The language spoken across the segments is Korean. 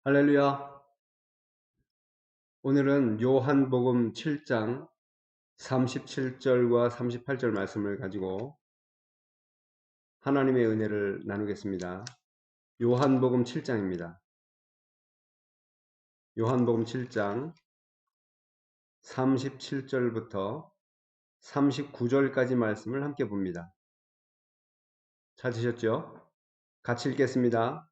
할렐루야. 오늘은 요한복음 7장 37절과 38절 말씀을 가지고 하나님의 은혜를 나누겠습니다. 요한복음 7장입니다. 요한복음 7장 37절부터 39절까지 말씀을 함께 봅니다. 찾으셨죠? 같이 읽겠습니다.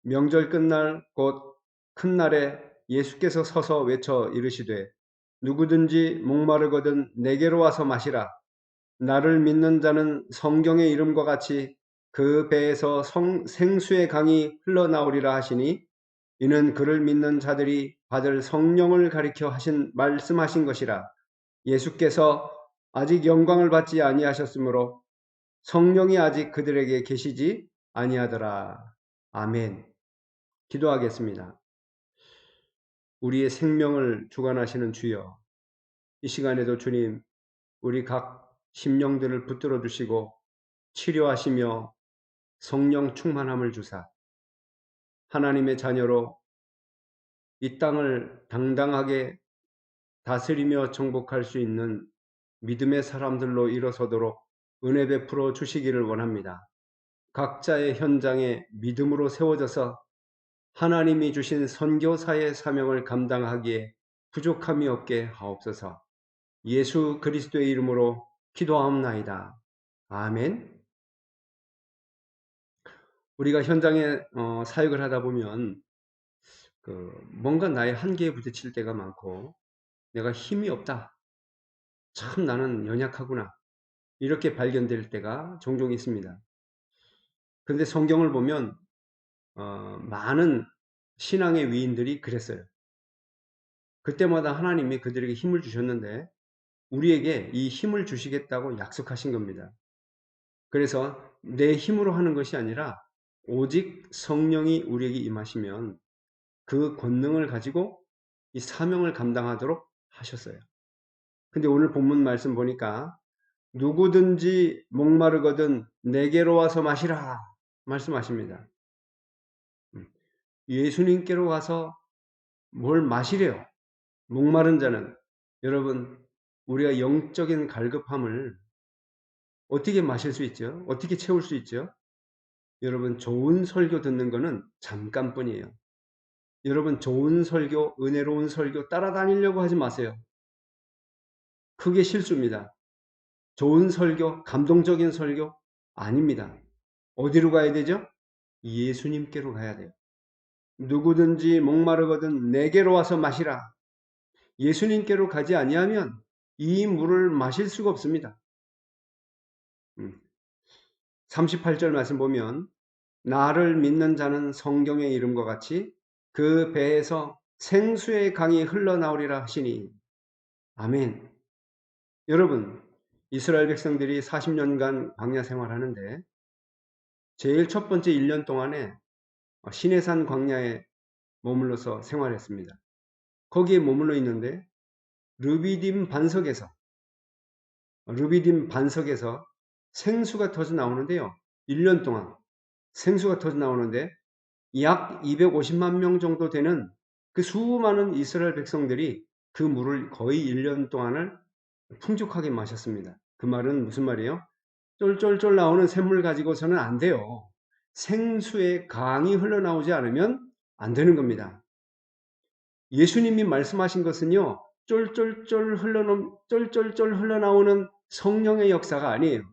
명절 끝날 곧 큰 날에 예수께서 서서 외쳐 이르시되 누구든지 목마르거든 내게로 와서 마시라. 나를 믿는 자는 성경의 이름과 같이 그 배에서 생수의 강이 흘러나오리라 하시니 이는 그를 믿는 자들이 받을 성령을 가리켜 말씀하신 것이라. 예수께서 아직 영광을 받지 아니하셨으므로 성령이 아직 그들에게 계시지 아니하더라. 아멘. 기도하겠습니다. 우리의 생명을 주관하시는 주여, 이 시간에도 주님, 우리 각 심령들을 붙들어 주시고 치료하시며 성령 충만함을 주사 하나님의 자녀로 이 땅을 당당하게 다스리며 정복할 수 있는 믿음의 사람들로 일어서도록 은혜 베풀어 주시기를 원합니다. 각자의 현장에 믿음으로 세워져서 하나님이 주신 선교사의 사명을 감당하기에 부족함이 없게 하옵소서. 예수 그리스도의 이름으로 기도하옵나이다. 아멘. 우리가 현장에 사역을 하다 보면 뭔가 나의 한계에 부딪힐 때가 많고 내가 힘이 없다. 참 나는 연약하구나. 이렇게 발견될 때가 종종 있습니다. 그런데 성경을 보면 많은 신앙의 위인들이 그랬어요. 그때마다 하나님이 그들에게 힘을 주셨는데 우리에게 이 힘을 주시겠다고 약속하신 겁니다. 그래서 내 힘으로 하는 것이 아니라 오직 성령이 우리에게 임하시면 그 권능을 가지고 이 사명을 감당하도록 하셨어요. 근데 오늘 본문 말씀 보니까 누구든지 목마르거든 내게로 와서 마시라 말씀하십니다. 예수님께로 가서 뭘 마시래요. 목마른 자는 여러분 우리가 영적인 갈급함을 어떻게 마실 수 있죠? 어떻게 채울 수 있죠? 여러분 좋은 설교 듣는 거는 잠깐뿐이에요. 여러분 좋은 설교, 은혜로운 설교 따라다니려고 하지 마세요. 그게 실수입니다. 좋은 설교, 감동적인 설교 아닙니다. 어디로 가야 되죠? 예수님께로 가야 돼요. 누구든지 목마르거든 내게로 와서 마시라. 예수님께로 가지 아니하면 이 물을 마실 수가 없습니다. 38절 말씀 보면 나를 믿는 자는 성경의 이름과 같이 그 배에서 생수의 강이 흘러나오리라 하시니 아멘. 여러분 이스라엘 백성들이 40년간 광야 생활하는데 제일 첫 번째 1년 동안에 시내산 광야에 머물러서 생활했습니다. 거기에 머물러 있는데 르비딤 반석에서 생수가 터져 나오는데요. 1년 동안 생수가 터져 나오는데 약 250만 명 정도 되는 그 수많은 이스라엘 백성들이 그 물을 거의 1년 동안을 풍족하게 마셨습니다. 그 말은 무슨 말이에요? 쫄쫄쫄 나오는 샘물 가지고서는 안 돼요. 생수의 강이 흘러나오지 않으면 안 되는 겁니다. 예수님이 말씀하신 것은요. 쫄쫄쫄 흘러나오는 성령의 역사가 아니에요.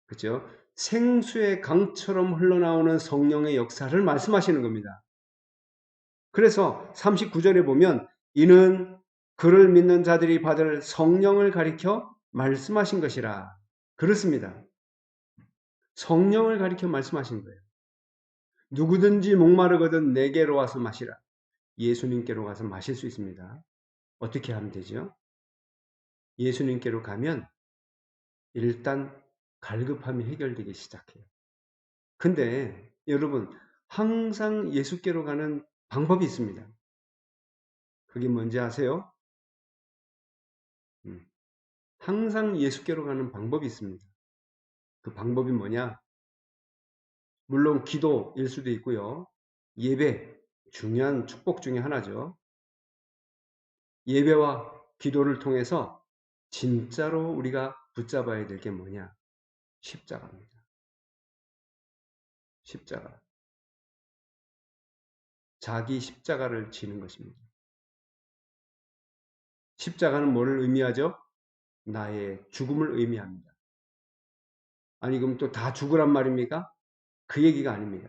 그렇죠? 생수의 강처럼 흘러나오는 성령의 역사를 말씀하시는 겁니다. 그래서 39절에 보면 이는 그를 믿는 자들이 받을 성령을 가리켜 말씀하신 것이라. 그렇습니다. 성령을 가리켜 말씀하신 거예요. 누구든지 목마르거든 내게로 와서 마시라. 예수님께로 가서 마실 수 있습니다. 어떻게 하면 되죠? 예수님께로 가면 일단 갈급함이 해결되기 시작해요. 근데 여러분 항상 예수께로 가는 방법이 있습니다. 그게 뭔지 아세요? 항상 예수께로 가는 방법이 있습니다. 그 방법이 뭐냐? 물론 기도일 수도 있고요. 예배, 중요한 축복 중에 하나죠. 예배와 기도를 통해서 진짜로 우리가 붙잡아야 될 게 뭐냐? 십자가입니다. 십자가. 자기 십자가를 지는 것입니다. 십자가는 뭐를 의미하죠? 나의 죽음을 의미합니다. 아니 그럼 또 다 죽으란 말입니까? 그 얘기가 아닙니다.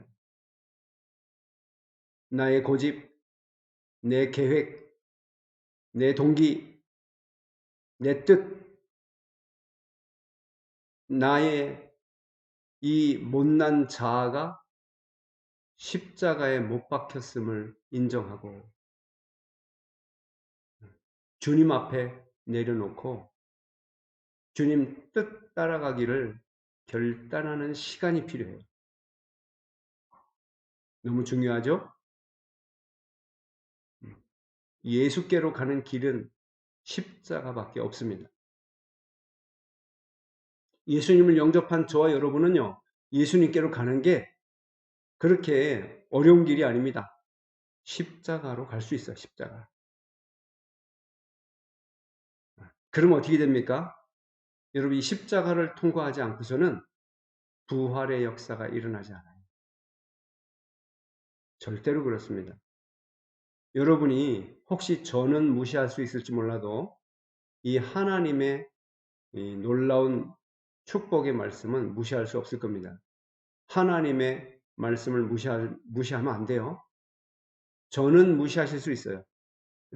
나의 고집, 내 계획, 내 동기, 내 뜻, 나의 이 못난 자아가 십자가에 못 박혔음을 인정하고 주님 앞에 내려놓고 주님 뜻 따라가기를 결단하는 시간이 필요해요. 너무 중요하죠? 예수께로 가는 길은 십자가밖에 없습니다. 예수님을 영접한 저와 여러분은요, 예수님께로 가는 게 그렇게 어려운 길이 아닙니다. 십자가로 갈 수 있어요, 십자가. 그럼 어떻게 됩니까? 여러분, 이 십자가를 통과하지 않고서는 부활의 역사가 일어나지 않아요. 절대로 그렇습니다. 여러분이 혹시 저는 무시할 수 있을지 몰라도 이 하나님의 이 놀라운 축복의 말씀은 무시할 수 없을 겁니다. 하나님의 말씀을 무시하면 안 돼요. 저는 무시하실 수 있어요.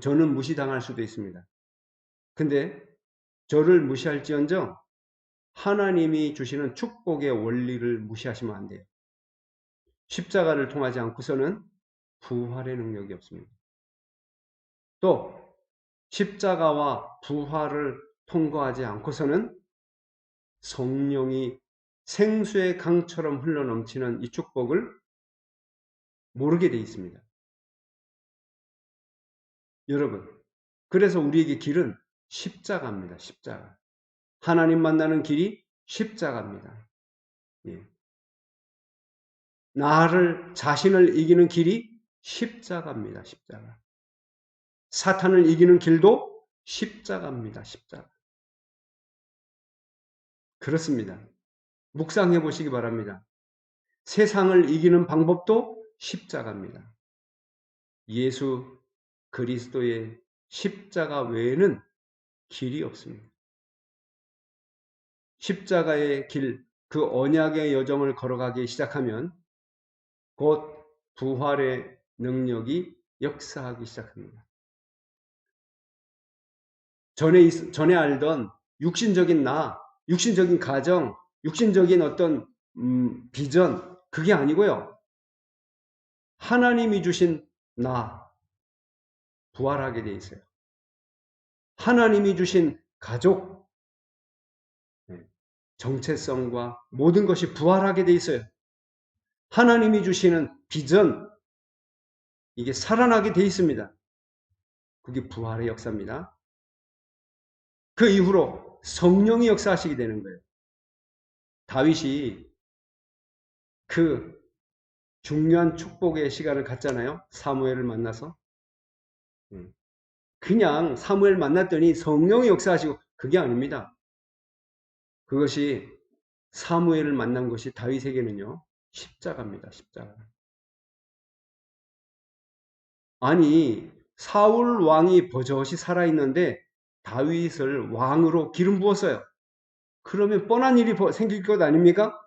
저는 무시당할 수도 있습니다. 근데 저를 무시할지언정 하나님이 주시는 축복의 원리를 무시하시면 안 돼요. 십자가를 통하지 않고서는 부활의 능력이 없습니다. 또 십자가와 부활을 통과하지 않고서는 성령이 생수의 강처럼 흘러넘치는 이 축복을 모르게 돼 있습니다. 여러분, 그래서 우리에게 길은 십자가입니다. 십자가. 하나님 만나는 길이 십자가입니다. 예. 나를 자신을 이기는 길이 십자가입니다. 십자가. 사탄을 이기는 길도 십자가입니다. 십자가. 그렇습니다. 묵상해 보시기 바랍니다. 세상을 이기는 방법도 십자가입니다. 예수 그리스도의 십자가 외에는 길이 없습니다. 십자가의 길, 그 언약의 여정을 걸어가기 시작하면 곧 부활의 능력이 역사하기 시작합니다. 전에 알던 육신적인 나, 육신적인 가정, 육신적인 어떤 비전, 그게 아니고요. 하나님이 주신 나, 부활하게 돼 있어요. 하나님이 주신 가족, 정체성과 모든 것이 부활하게 돼 있어요. 하나님이 주시는 비전, 이게 살아나게 돼 있습니다. 그게 부활의 역사입니다. 그 이후로 성령이 역사하시게 되는 거예요. 다윗이 그 중요한 축복의 시간을 갖잖아요. 사무엘을 만나서. 그냥 사무엘 만났더니 성령이 역사하시고 그게 아닙니다. 그것이 사무엘을 만난 것이 다윗에게는요. 십자가입니다. 십자가. 아니 사울 왕이 버젓이 살아있는데 다윗을 왕으로 기름 부었어요. 그러면 뻔한 일이 생길 것 아닙니까?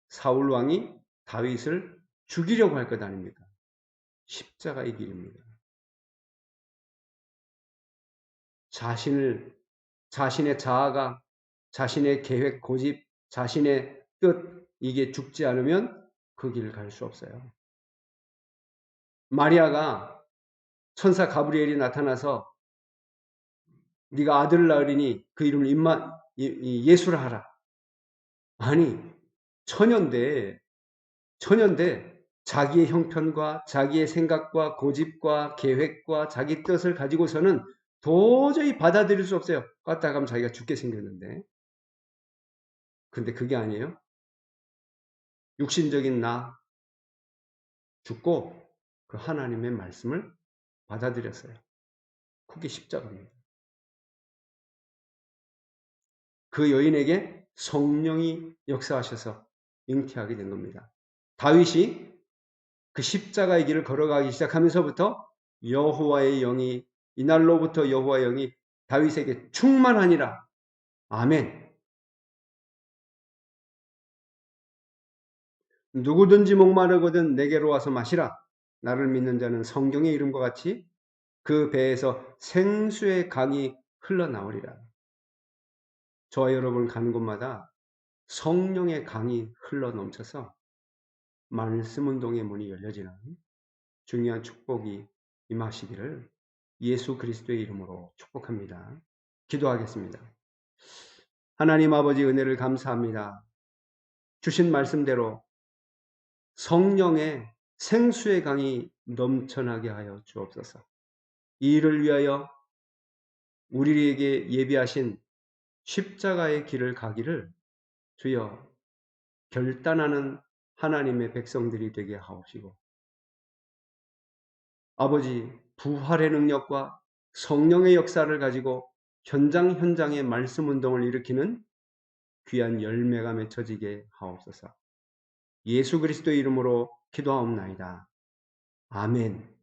사울 왕이 다윗을 죽이려고 할 것 아닙니까? 십자가의 길입니다. 자신의 자아가, 자신의 계획, 고집, 자신의 뜻, 이게 죽지 않으면 그 길을 갈 수 없어요. 마리아가 천사 가브리엘이 나타나서 네가 아들을 낳으리니 그 이름을 예수라 하라. 아니 천연대 자기의 형편과 자기의 생각과 고집과 계획과 자기 뜻을 가지고서는 도저히 받아들일 수 없어요. 껐다 가면 자기가 죽게 생겼는데. 근데 그게 아니에요. 육신적인 나, 죽고 그 하나님의 말씀을 받아들였어요. 그게 십자가입니다. 그 여인에게 성령이 역사하셔서 잉태하게 된 겁니다. 다윗이 그 십자가의 길을 걸어가기 시작하면서부터 여호와의 영이 이날로부터 여호와의 영이 다윗에게 충만하니라. 아멘. 누구든지 목마르거든 내게로 와서 마시라. 나를 믿는 자는 성경의 이름과 같이 그 배에서 생수의 강이 흘러나오리라. 저와 여러분 가는 곳마다 성령의 강이 흘러넘쳐서 말씀 운동의 문이 열려지는 중요한 축복이 임하시기를 예수 그리스도의 이름으로 축복합니다. 기도하겠습니다. 하나님 아버지 은혜를 감사합니다. 주신 말씀대로 성령의 생수의 강이 넘쳐나게 하여 주옵소서. 이 일을 위하여 우리에게 예비하신 십자가의 길을 가기를 주여 결단하는 하나님의 백성들이 되게 하옵시고 아버지 부활의 능력과 성령의 역사를 가지고 현장의 말씀 운동을 일으키는 귀한 열매가 맺혀지게 하옵소서. 예수 그리스도의 이름으로 기도하옵나이다. 아멘.